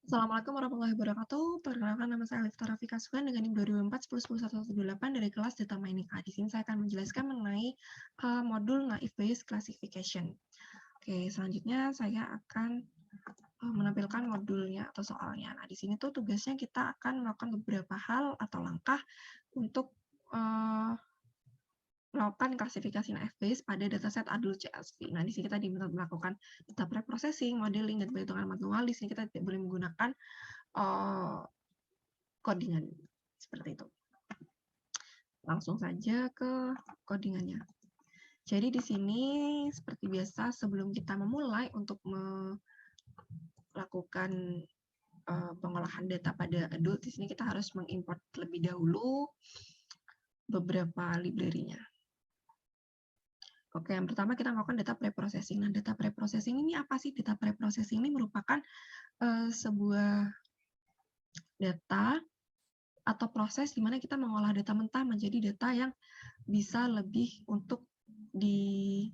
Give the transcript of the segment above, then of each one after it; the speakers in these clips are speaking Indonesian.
Assalamualaikum warahmatullahi wabarakatuh. Perkenalkan nama saya Alif Rafika Sukan dengan NIM 2004-10-1118 dari kelas Data Mining A. Di sini saya akan menjelaskan mengenai modul Naive Bayes Classification. Oke, selanjutnya saya akan menampilkan modulnya atau soalnya. Nah, di sini tuh tugasnya kita akan melakukan beberapa hal atau langkah untuk melakukan klasifikasi Naive Bayes pada dataset ADUL CSV. Nah, di sini kita diminta melakukan data pre-processing, modeling, dan perhitungan manual. Di sini kita tidak boleh menggunakan codingan seperti itu. Langsung saja ke codingannya. Jadi di sini seperti biasa sebelum kita memulai untuk melakukan pengolahan data pada ADUL, di sini kita harus mengimport lebih dahulu beberapa library-nya. Oke, yang pertama kita melakukan data pre-processing. Nah, data pre-processing ini apa sih? Data pre-processing ini merupakan sebuah data atau proses di mana kita mengolah data mentah menjadi data yang bisa lebih untuk diolah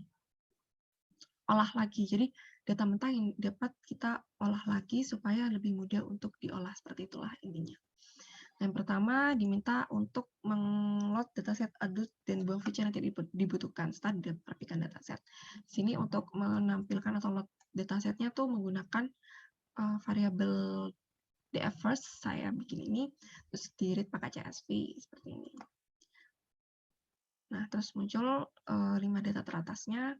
lagi. Jadi data mentah yang dapat kita olah lagi supaya lebih mudah untuk diolah, seperti itulah intinya. Yang pertama diminta untuk meng-load dataset ADUL dan buang feature yang tidak dibutuhkan setelah didapatkan dataset. Sini untuk menampilkan atau load datasetnya tuh menggunakan variabel df first, saya bikin ini, terus di read pakai CSV seperti ini. Nah, terus muncul 5 data teratasnya.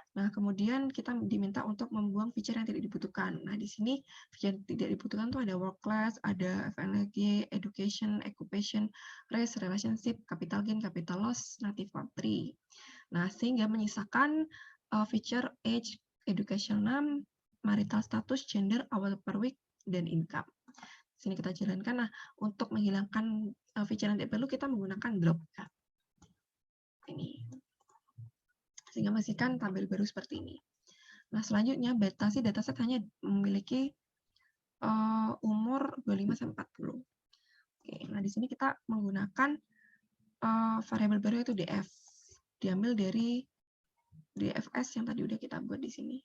Nah, kemudian kita diminta untuk membuang feature yang tidak dibutuhkan. Nah, di sini feature yang tidak dibutuhkan tuh ada work class, ada FNLG, education, occupation, race, relationship, capital gain, capital loss, native country. Nah, sehingga menyisakan feature age, education name, marital status, gender, hour per week, dan income. Sini kita jalankan. Nah, untuk menghilangkan feature yang tidak perlu, kita menggunakan drop. Ini. Sehingga menghasilkan tabel baru seperti ini. Nah, selanjutnya batasi dataset hanya memiliki umur 25-40. Oke, nah di sini kita menggunakan variabel baru yaitu df. Diambil dari dfs yang tadi udah kita buat di sini.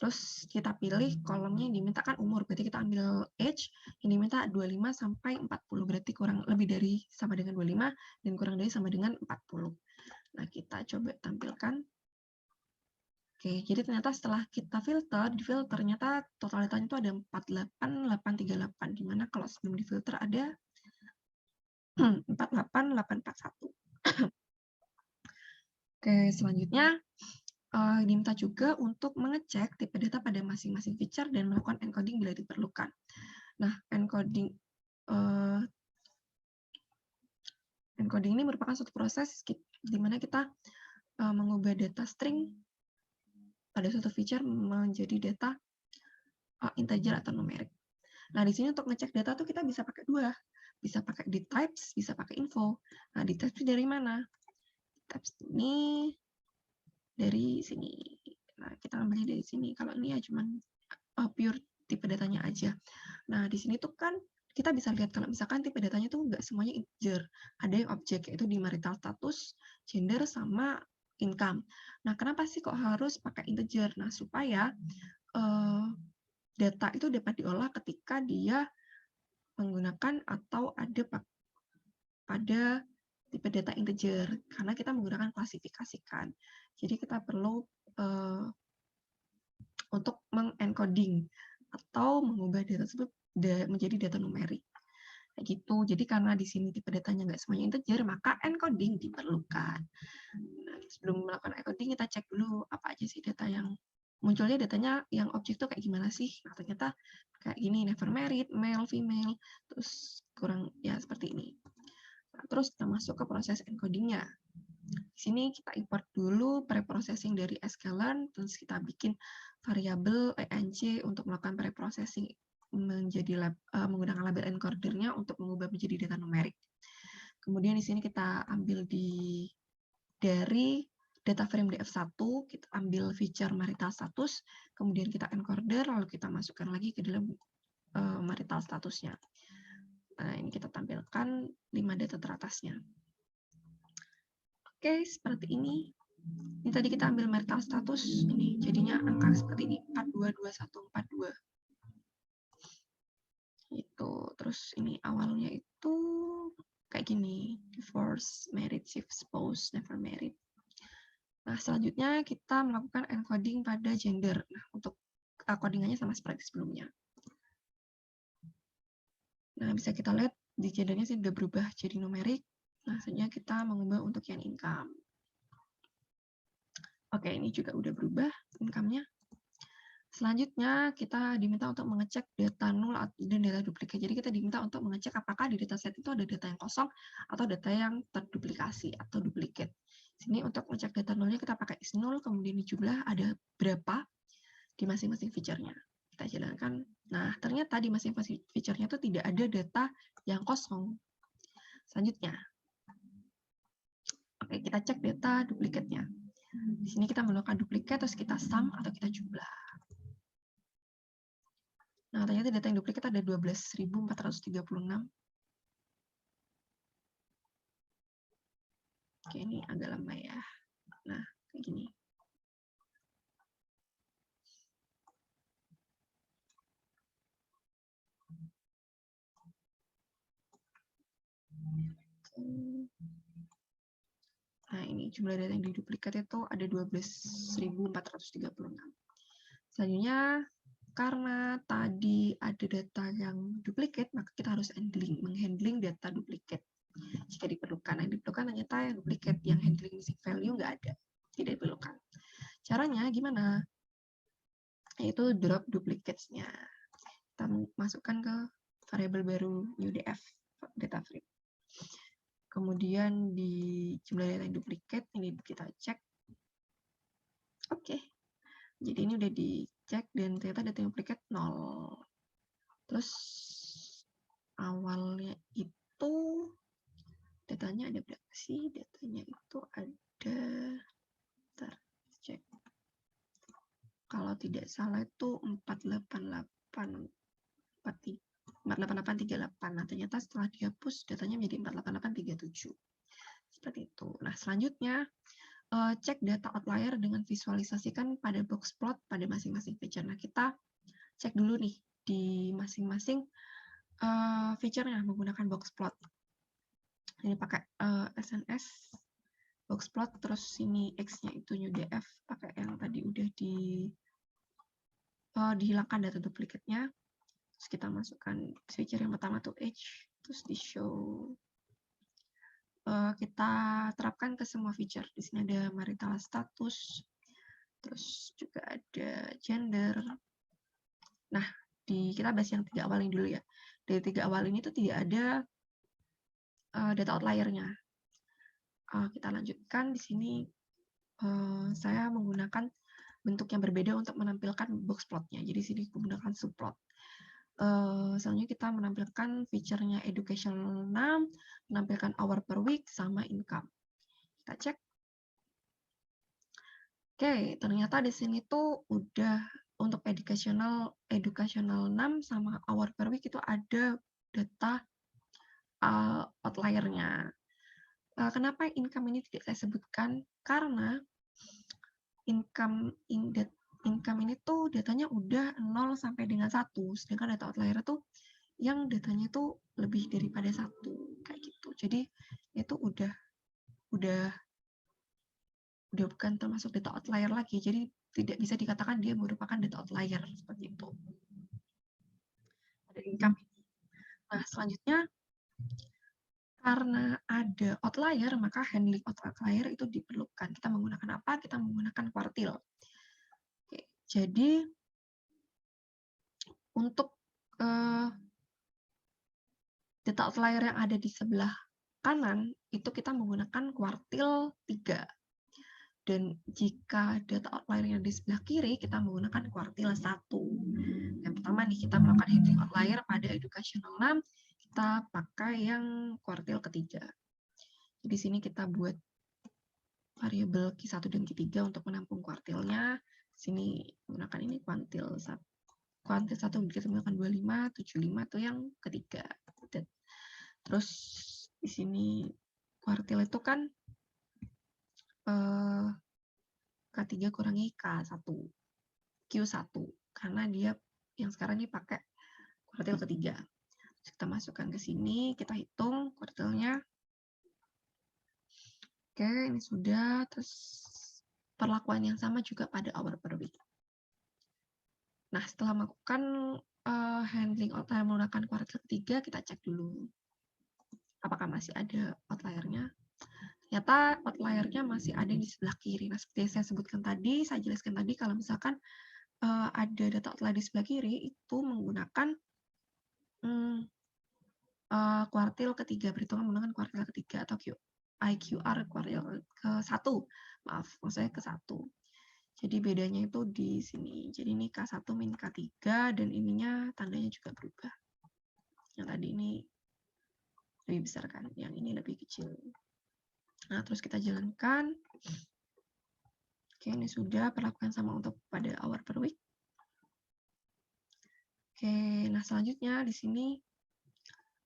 Terus kita pilih kolomnya yang dimintakan umur, berarti kita ambil age yang diminta 25 sampai 40, berarti kurang lebih dari sama dengan 25 dan kurang dari sama dengan 40. Nah, kita coba tampilkan. Oke, jadi ternyata setelah kita filter, di filter ternyata total datanya itu ada 48838, di mana kalau sebelum difilter ada 48841. Oke, selanjutnya diminta juga untuk mengecek tipe data pada masing-masing feature dan melakukan encoding bila diperlukan. Nah, encoding ini merupakan suatu proses di mana kita mengubah data string pada suatu feature menjadi data integer atau numerik. Nah, di sini untuk ngecek data tuh kita bisa pakai dua. Bisa pakai di types, bisa pakai info. Nah, di types dari mana? Types ini dari sini. Nah, kita ambilnya dari sini. Kalau ini ya cuman pure tipe datanya aja. Nah, di sini tuh kan kita bisa lihat kalau misalkan tipe datanya tuh nggak semuanya integer. Ada yang objek, yaitu di marital status, gender, sama income. Nah, kenapa sih kok harus pakai integer? Nah, supaya data itu dapat diolah ketika dia menggunakan atau ada pada tipe data integer, karena kita menggunakan klasifikasikan. Jadi kita perlu untuk mengencoding atau mengubah data tersebut menjadi data numerik. Kayak gitu. Jadi karena di sini tipe datanya nggak semuanya integer, maka encoding diperlukan. Nah, sebelum melakukan encoding, kita cek dulu apa aja sih data yang munculnya, datanya yang objek tuh kayak gimana sih. Nah, ternyata kayak gini, never married, male, female, terus kurang ya seperti ini. Nah, terus kita masuk ke proses encodingnya. Di sini kita import dulu preprocessing dari sklearn, terus kita bikin variabel enc untuk melakukan preprocessing menjadi menggunakan label encodernya untuk mengubah menjadi data numerik. Kemudian di sini kita ambil dari data frame df1, kita ambil feature marital status, kemudian kita encoder, lalu kita masukkan lagi ke dalam marital statusnya. Nah, ini kita tampilkan 5 data teratasnya. Oke, seperti ini. Ini tadi kita ambil marital status, ini jadinya angka seperti ini, 422142. Terus ini awalnya itu kayak gini, divorce, married, shift, spouse, never married. Nah, selanjutnya kita melakukan encoding pada gender. Nah, untuk codingannya sama seperti sebelumnya. Nah, bisa kita lihat di gendernya sudah berubah jadi numerik. Nah, selanjutnya kita mengubah untuk yang income. Oke, ini juga udah berubah income-nya. Selanjutnya, kita diminta untuk mengecek data null dan data duplikat. Jadi, kita diminta untuk mengecek apakah di dataset itu ada data yang kosong atau data yang terduplikasi atau duplikat. Sini untuk mengecek data nullnya kita pakai is null, kemudian dijumlah ada berapa di masing-masing feature-nya. Kita jalankan. Nah, ternyata di masing-masing feature-nya itu tidak ada data yang kosong. Selanjutnya, oke, kita cek data duplikatnya. Di sini kita melakukan duplikat, terus kita sum atau kita jumlah. Nah, ternyata data yang duplikat ada 12.436. Oke, ini agak lama ya. Nah, kayak gini. Nah, ini jumlah data yang diduplikat itu ada 12.436. Selanjutnya, karena tadi ada data yang duplikat, maka kita harus menghandling data duplikat. Jika diperlukan, yang diperlukan ternyata yang duplikat, yang handling missing value nggak ada, tidak diperlukan. Caranya gimana? Yaitu drop duplicates-nya. Kita masukkan ke variabel baru new df data frame. Kemudian di jumlah data yang duplikat ini kita cek. Oke. Jadi ini udah dicek dan ternyata data yang duplikat 0. Terus awalnya itu datanya ada berapa sih? Datanya itu ada, bentar, cek. Kalau tidak salah itu 48838. Nah, ternyata setelah dihapus datanya menjadi 48837. Seperti itu. Nah, selanjutnya cek data outlier dengan visualisasikan pada box plot pada masing-masing feature. Nah, kita cek dulu nih di masing-masing feature-nya menggunakan box plot. Ini pakai SNS box plot, terus sini X-nya itu new df pakai yang tadi udah dihilangkan data duplikatnya. Terus kita masukkan feature yang pertama tuh H, terus di show. Kita terapkan ke semua feature. Di sini ada marital status, terus juga ada gender. Nah, kita bahas yang 3 awal ini dulu ya. Dari 3 awal ini tuh tidak ada data outlier-nya. Kita lanjutkan di sini. Saya menggunakan bentuk yang berbeda untuk menampilkan box plot-nya. Jadi sini menggunakan subplot. Selanjutnya kita menampilkan feature-nya educational 6, menampilkan hour per week, sama income. Kita cek. Oke, ternyata di sini tuh udah untuk educational 6 sama hour per week itu ada data outlier-nya. Kenapa income ini tidak saya sebutkan? Karena income ini tuh datanya udah 0 sampai dengan 1, sedangkan data outlier tuh yang datanya tuh lebih daripada 1 kayak gitu. Jadi itu udah bukan termasuk data outlier lagi. Jadi tidak bisa dikatakan dia merupakan data outlier seperti itu. Ada income. Nah, selanjutnya karena ada outlier, maka handling outlier itu diperlukan. Kita menggunakan apa? Kita menggunakan kuartil. Oke, jadi untuk data outlier yang ada di sebelah kanan, itu kita menggunakan kuartil 3. Dan jika data outlier yang di sebelah kiri, kita menggunakan kuartil 1. Yang pertama nih, kita melakukan handling outlier pada educational 6, kita pakai yang kuartil ketiga. Jadi di sini kita buat variabel Q1 dan Q3 untuk menampung kuartilnya. Sini menggunakan ini kuartil 1. Kuartil 1 kita menggunakan 25, 75 itu yang ketiga. Terus di sini kuartil itu kan K3 kurangi K1, Q1, karena dia yang sekarang ini pakai kuartil ketiga. Kita masukkan ke sini, kita hitung kuartilnya. Oke, ini sudah. Terus perlakuan yang sama juga pada hour per week. Nah, setelah melakukan handling outlier menggunakan kuartil ketiga, kita cek dulu apakah masih ada outliernya. Ternyata outliernya masih ada di sebelah kiri. Nah, seperti yang saya sebutkan tadi, saya jelaskan tadi, kalau misalkan ada data outlier di sebelah kiri, itu menggunakan kuartil ketiga, perhitungan menggunakan kuartil ketiga atau IQR kuartil ke-1. Maaf, maksudnya ke-1. Jadi bedanya itu di sini. Jadi ini K1 min K3 dan ininya tandanya juga berubah. Yang tadi ini lebih besar kan, yang ini lebih kecil. Nah, terus kita jalankan. Oke, ini sudah perlakukan sama untuk pada hour per week. Oke, nah selanjutnya di sini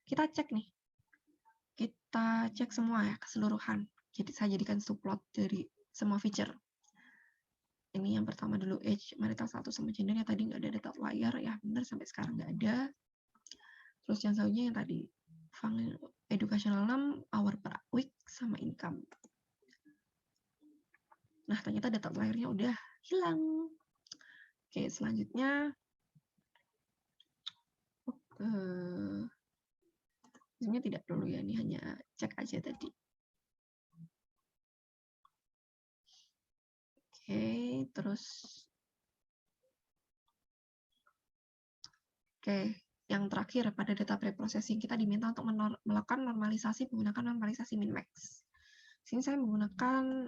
kita cek nih. Kita cek semua ya, keseluruhan. Jadi saya jadikan subplot dari semua feature. Ini yang pertama dulu, age, marital status, sama gendernya tadi nggak ada data outlier, ya benar sampai sekarang nggak ada. Terus yang selanjutnya yang tadi, educational name, hour per week, sama income. Nah, ternyata data outlier-nya udah hilang. Oke, selanjutnya sebenarnya tidak perlu ya, ini hanya cek aja tadi. Oke, terus yang terakhir pada data preprocessing kita diminta untuk melakukan normalisasi menggunakan normalisasi min-max. Sini saya menggunakan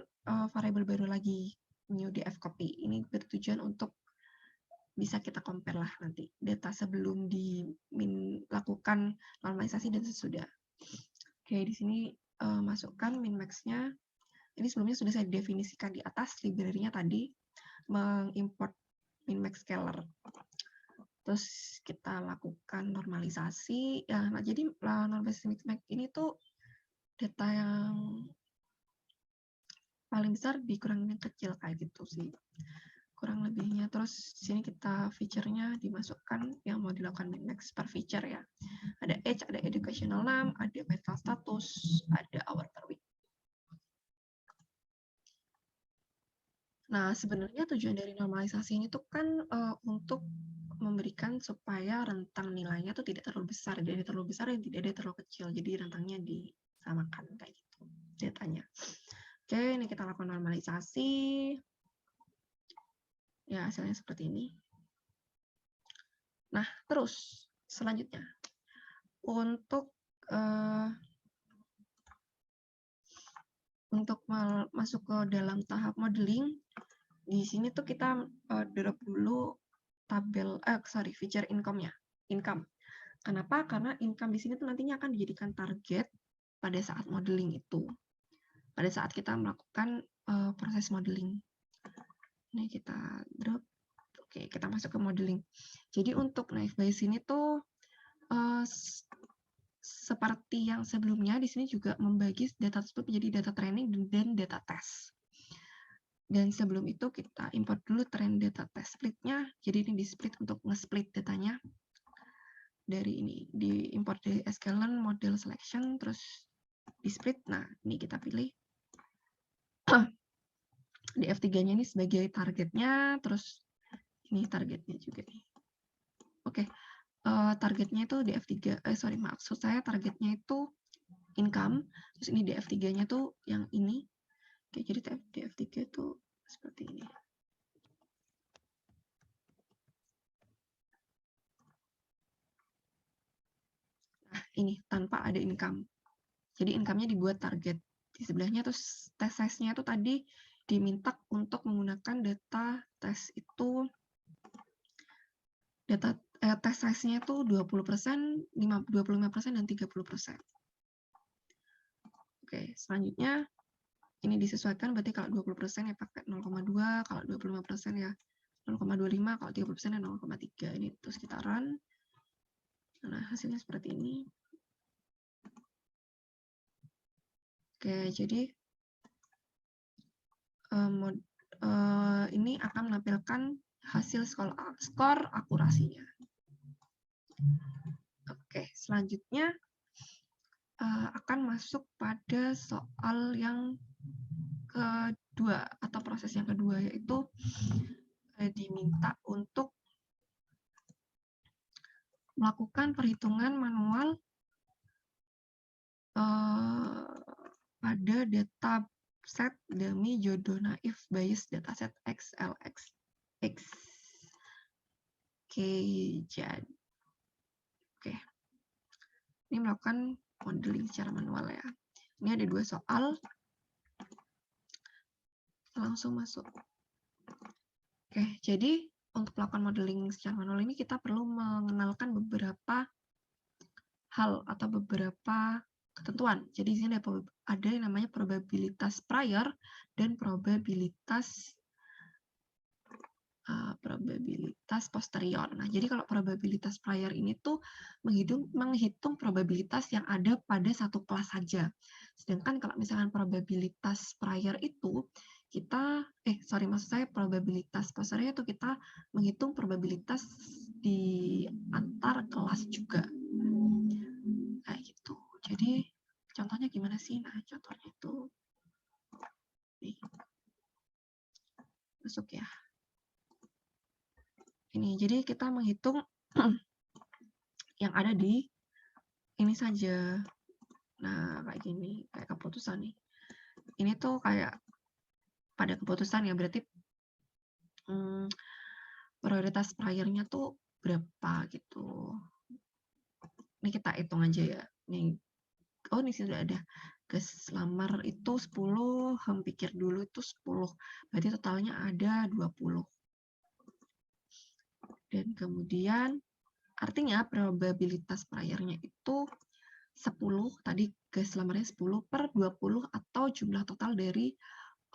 variabel baru lagi, new df copy. Ini bertujuan untuk bisa kita compare lah nanti data sebelum dilakukan normalisasi dan sesudah. Oke, di sini masukkan min-max-nya. Ini sebelumnya sudah saya definisikan di atas, library-nya tadi, mengimport min-max scalar. Terus kita lakukan normalisasi. Ya, nah, jadi normalisasi min-max ini tuh data yang paling besar dikurangin yang kecil kayak gitu sih. Kurang lebihnya. Terus sini kita feature-nya dimasukkan yang mau dilakukan min-max per feature ya. Ada age, ada educational name, ada marital status, ada hour per week. Nah, sebenarnya tujuan dari normalisasi ini tuh kan untuk memberikan supaya rentang nilainya tuh tidak terlalu besar, tidak terlalu besar dan tidak ada terlalu kecil. Jadi rentangnya disamakan kayak gitu datanya. Oke, ini kita lakukan normalisasi. Ya, hasilnya seperti ini. Nah, terus selanjutnya untuk masuk ke dalam tahap modeling, di sini tuh kita drop dulu tabel, feature income-nya. Income. Kenapa? Karena income di sini tuh nantinya akan dijadikan target pada saat modeling itu. Pada saat kita melakukan proses modeling. Ini kita drop. Oke, kita masuk ke modeling. Jadi untuk naive Bayes ini tuh seperti yang sebelumnya, di sini juga membagi data tersebut menjadi data training dan data test. Dan sebelum itu kita import dulu trend data test split-nya. Jadi ini di split untuk nge-split datanya. Dari ini, di import dari sklearn model selection, terus di split. Nah, ini kita pilih. Di F3-nya ini sebagai targetnya, terus ini targetnya juga nih. Oke, targetnya itu di F3, maksud saya targetnya itu income, terus ini di F3-nya tuh yang ini. Oke, jadi di F3 itu seperti ini. Nah, ini tanpa ada income. Jadi income-nya dibuat target. Di sebelahnya terus test size-nya itu tadi diminta untuk menggunakan data tes itu, data test size-nya itu 20%, 25%, dan 30%. Oke, selanjutnya ini disesuaikan, berarti kalau 20% ya pakai 0,2, kalau 25% ya 0,25, kalau 30% ya 0,3. Ini terus kita run. Nah, hasilnya seperti ini. Oke, jadi ini akan menampilkan hasil skor akurasinya. Oke, selanjutnya akan masuk pada soal yang kedua atau proses yang kedua, yaitu diminta untuk melakukan perhitungan manual pada data set dummy jodoh naif bias dataset XLX. Oke, jadi ini melakukan modeling secara manual ya. Ini ada 2 soal. Langsung masuk. Oke, jadi untuk melakukan modeling secara manual ini kita perlu mengenalkan beberapa hal atau beberapa ketentuan. Jadi di sini ada yang namanya probabilitas prior dan probabilitas posterior. Nah, jadi kalau probabilitas prior ini tuh menghitung probabilitas yang ada pada satu kelas saja. Sedangkan kalau misalkan probabilitas prior itu maksud saya probabilitas posterior itu kita menghitung probabilitas di antar kelas juga. Kayak gitu. Jadi contohnya gimana sih? Nah, contohnya itu nih. Masuk ya. Ini, jadi kita menghitung yang ada di ini saja. Nah, kayak gini, kayak keputusan nih. Ini tuh kayak pada keputusan ya, berarti prioritas prior-nya tuh berapa gitu. Ini kita hitung aja ya. Nih, ini sudah ada. Gas lamar itu 10, pikir dulu itu 10. Berarti totalnya ada 20. Dan kemudian artinya probabilitas prior-nya itu 10, tadi gas lamarnya 10 per 20 atau jumlah total dari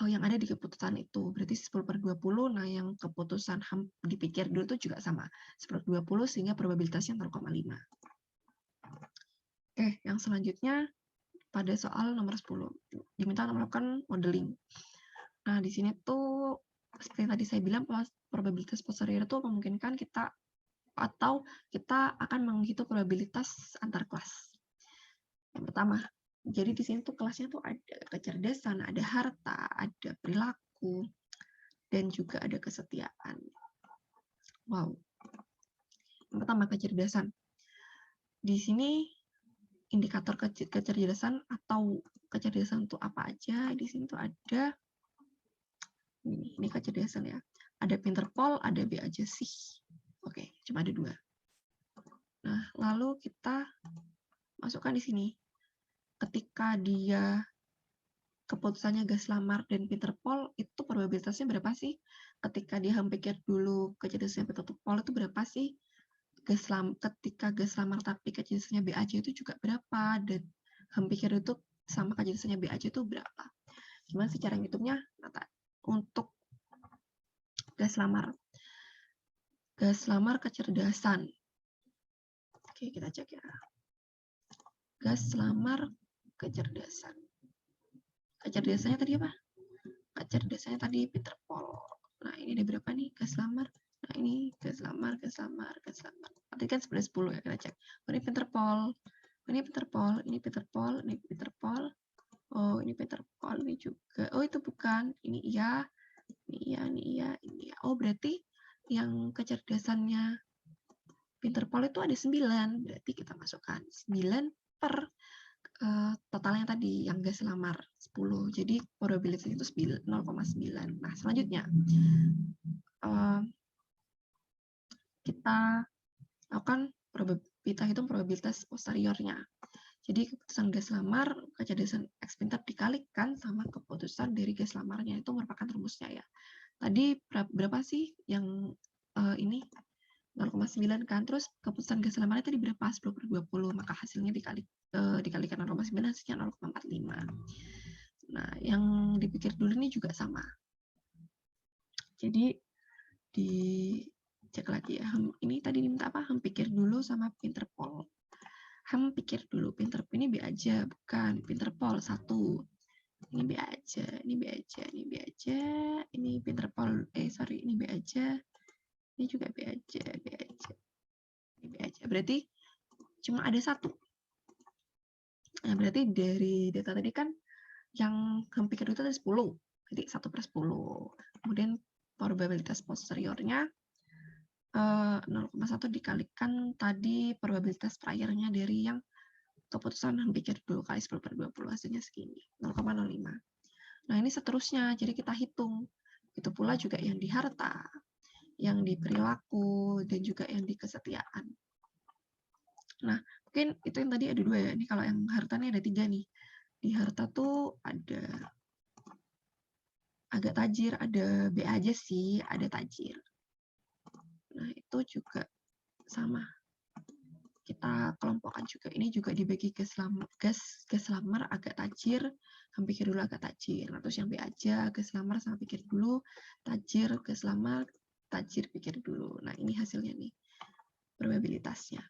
yang ada di keputusan itu. Berarti 10 per 20, nah yang keputusan dipikir dulu itu juga sama. 10 per 20 sehingga probabilitasnya 0,5. Oke, yang selanjutnya pada soal nomor 10. Diminta melakukan modeling. Nah, di sini tuh seperti tadi saya bilang, probabilitas posterior itu memungkinkan kita akan menghitung probabilitas antar kelas. Yang pertama, jadi di sini tuh kelasnya tuh ada kecerdasan, ada harta, ada perilaku, dan juga ada kesetiaan. Wow. Yang pertama, kecerdasan. Di sini indikator kecerdasan atau kecerdasan itu apa aja? Di sini tuh ada ini kecerdasan ya. Ada Pinterpol, ada B aja sih. Oke, cuma ada 2. Nah, lalu kita masukkan di sini. Ketika dia keputusannya gas lamar dan Pinterpol, itu probabilitasnya berapa sih? Ketika dia pikir dulu kecerdasannya Pinterpol itu berapa sih? Ketika gas lamar tapi kecerdasannya B aja itu juga berapa? Dan pikir itu sama kecerdasannya B aja itu berapa? Gimana sih cara ngitungnya? Nah, untuk gas lamar kecerdasan. Oke, kita cek ya. Gas lamar kecerdasan. Kecerdasannya tadi apa? Kecerdasannya tadi Pinterpol. Nah, ini ada berapa nih gas lamar? Nah, ini gas lamar. Tadi kan 10 ya, kita cek. Oh, ini Pinterpol. Ini Pinterpol. Oh, ini Pinterpol. Ini juga. Oh, itu bukan. Ini iya. Oh, berarti yang kecerdasannya Pinterpol itu ada 9. Berarti kita masukkan 9 per totalnya tadi yang gas lamar 10. Jadi probabilitasnya itu 0,9. Nah, selanjutnya kita hitung probabilitas posteriornya. Jadi keputusan gas lamar, kecerdasan X pintar dikalikan sama keputusan dari gas lamarnya, itu merupakan rumusnya ya. Tadi berapa sih yang ini 0,9 kan, terus keputusan gas lamarnya tadi berapa? 10 per 20, maka hasilnya dikalikan 0,9 hasilnya 0,45. Nah, yang dipikir dulu ini juga sama. Jadi dicek lagi ya. Ini tadi diminta apa? Pikir dulu sama Pinterpol. Pikir dulu. Pinterpol ini B aja, bukan. Pinterpol 1. Ini B aja, ini B aja, ini B aja. Ini Pinterpol, ini B aja. Ini juga B aja, B aja. Ini B aja. Berarti cuma ada 1. Nah, berarti dari data tadi kan yang hampir itu ada 10. Jadi 1/10. Kemudian probabilitas posteriornya 0,1 dikalikan tadi probabilitas priornya dari yang keputusan hampir 10 kali 10/20, hasilnya segini, 0,05. Nah, ini seterusnya, jadi kita hitung. Itu pula juga yang di harta, yang di perilaku, dan juga yang di kesetiaan. Nah, mungkin itu yang tadi ada 2 ya. Ini kalau yang harta nih ada 3 nih. Di harta tuh ada agak tajir, ada B aja sih, ada tajir. Nah, itu juga sama. Kita kelompokkan juga. Ini juga dibagi gas lamar agak tajir, hampir dulu agak tajir. Nah, terus yang B aja, gas lamar sama pikir dulu, tajir, gas lamar, tajir, pikir dulu. Nah, ini hasilnya nih, probabilitasnya.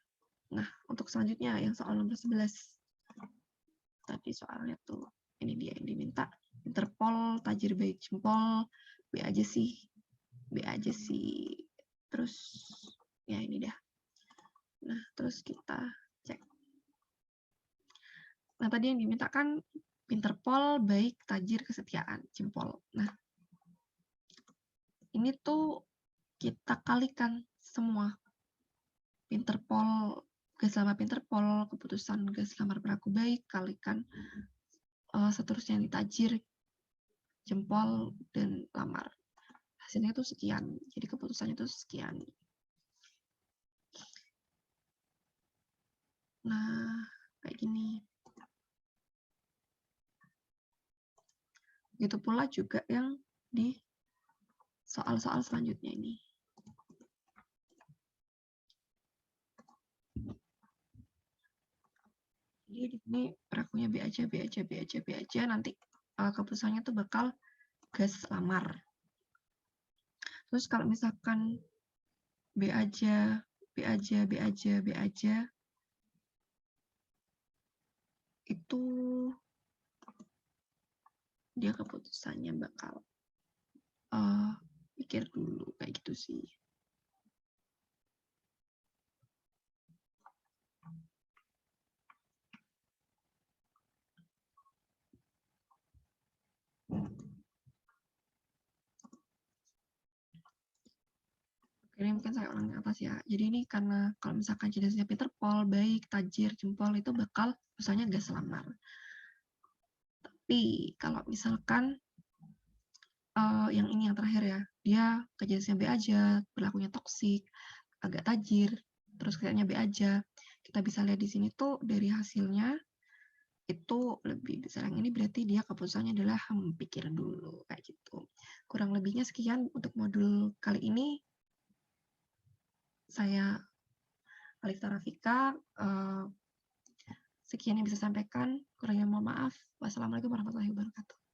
Nah, untuk selanjutnya yang soal nomor 11. Tadi soalnya tuh, ini dia yang diminta. Interpol, tajir baik jempol, B aja sih. B aja sih. Terus, ya ini dah. Nah, terus kita cek. Nah, tadi yang diminta kan Interpol, baik, tajir, kesetiaan, jempol. Nah, ini tuh kita kalikan semua. Interpol, gas lamar Interpol, keputusan gas lamar perilaku baik, kalikan seterusnya yang ditajir, jempol, dan lamar. Hasilnya tuh sekian. Jadi keputusannya tuh sekian. Nah, kayak gini. Gitu pula juga yang di soal-soal selanjutnya ini. Jadi di sini perilakunya B aja, B aja, B aja, B aja. Nanti keputusannya tuh bakal gas lamar. Terus kalau misalkan B aja, B aja, B aja, B aja, itu dia keputusannya bakal pikir dulu, kayak gitu sih. Ini mungkin saya ulang atas ya. Jadi ini karena kalau misalkan jenisnya Interpol, baik, tajir, jempol, itu bakal misalnya gas lamar. Tapi kalau misalkan yang ini yang terakhir ya, dia jenisnya B aja, berlakunya toksik, agak tajir, terus kayaknya B aja. Kita bisa lihat di sini tuh dari hasilnya itu lebih besar yang ini, berarti dia keputusannya adalah pikir dulu, kayak gitu. Kurang lebihnya sekian untuk modul kali ini. Saya Alifta Rafika, sekian yang bisa sampaikan, kurangnya mohon maaf. Wassalamualaikum warahmatullahi wabarakatuh.